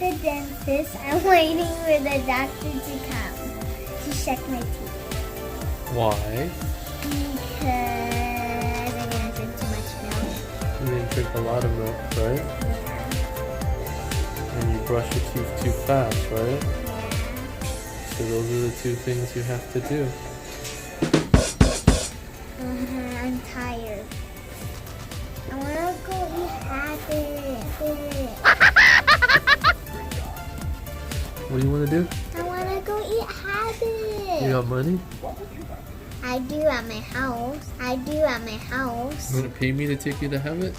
at the dentist. I'm waiting for the doctor to come to check my teeth. Why? Because I'm gonna drink too much milk. You didn't drink a lot of milk, right? Yeah. And you brush your teeth too fast, right? Yeah. So those are the two things you have to do. I'm tired. I wanna go eat habit. What do you want to do? I wanna go eat habit. You got money? I do at my house. You want to pay me to take you to Habit?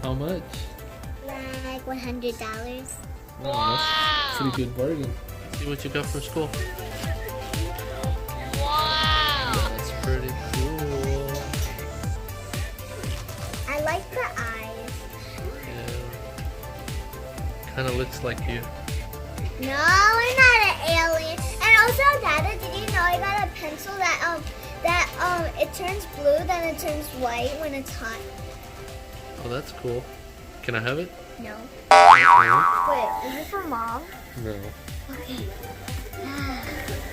How much? Like $100. Oh, that's a pretty good bargain. See what you got for school. Wow! That's pretty cool. I like the eyes. Yeah. Kind of looks like you. No, we're not an alien. And also, Dada, did you know I got a pencil that it turns blue, then it turns white when it's hot? Oh, that's cool. Can I have it? No. No. Wait, is it for mom? No. Okay.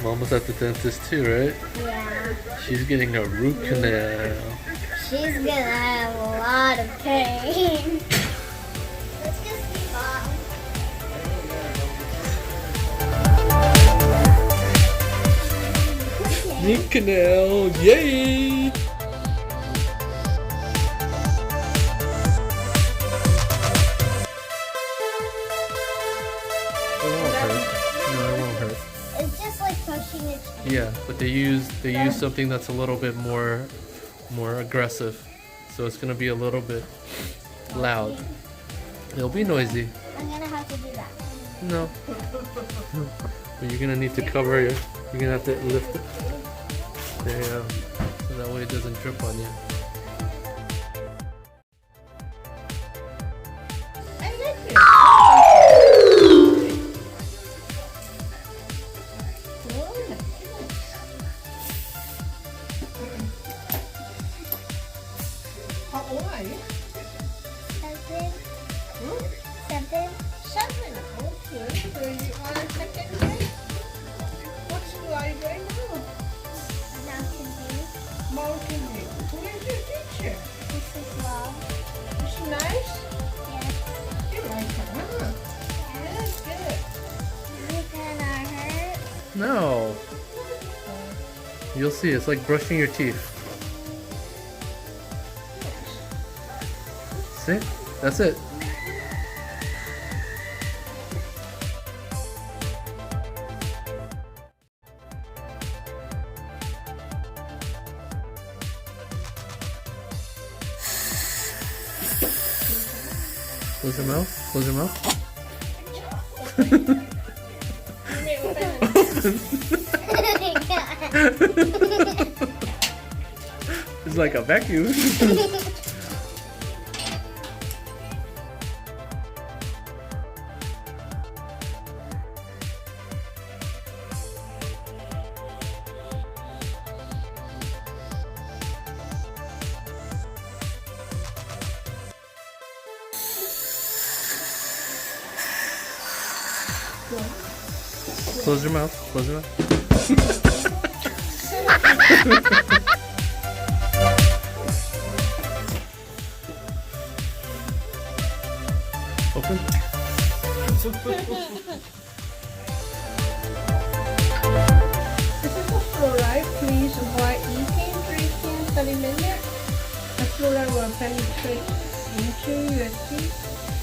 Mom was at the dentist too, right? Yeah. She's getting a root canal. She's gonna have a lot of pain. Let's just see mom. Root canal, yay! It won't hurt. No, it won't hurt. It's just like brushing your teeth. Yeah, but they use something that's a little bit more aggressive, so it's gonna be a little bit loud. It'll be noisy. I'm gonna have to do that. No, but you're gonna need to cover your. You're gonna have to lift it. There you go. So that way it doesn't drip on you. How old are you? 7. 7. 7. Okay. So you are second grade? What's you like right now? Mountain Dew. Mountain Dew. Who is your teacher? This is love. Is she nice? Yes. You like her, huh? Good, good. Is it gonna hurt? No, you'll see. It's like brushing your teeth. See? That's it. Close your mouth. Close your mouth. It's like a vacuum. Close your mouth. Close your mouth. Open. This is a fluoride. Please avoid eating, drinking 30 minutes. The fluoride will penetrate into your teeth,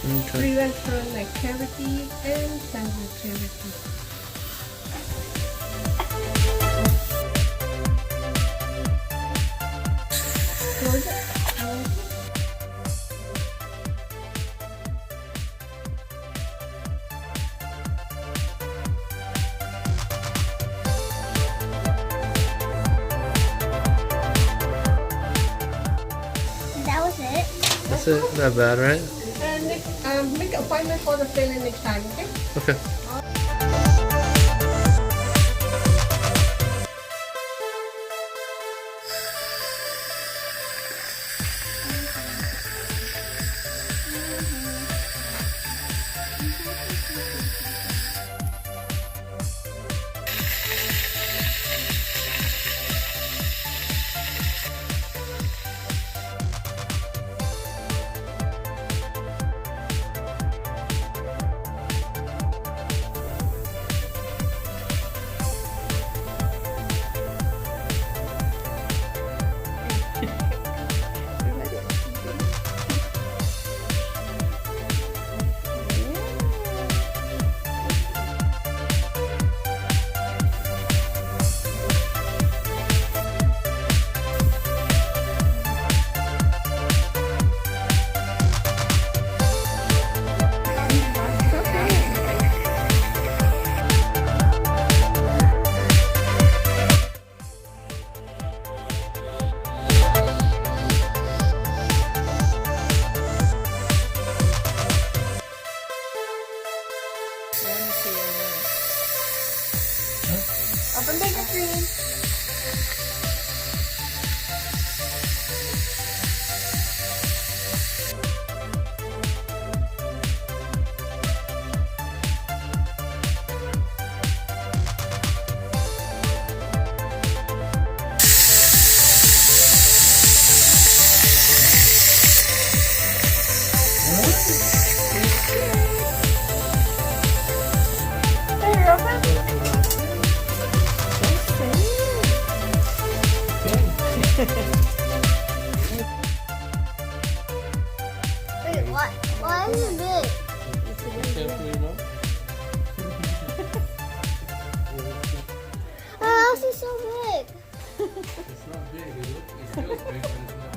Okay. prevent chronic cavities and sensitivity. Close it. That was it. That's it. Not bad, right? And make an appointment for the filling next time, okay? Okay. Wait, what? Why is it big? Oh, this is so big. It's not big. It feels big, but it's not.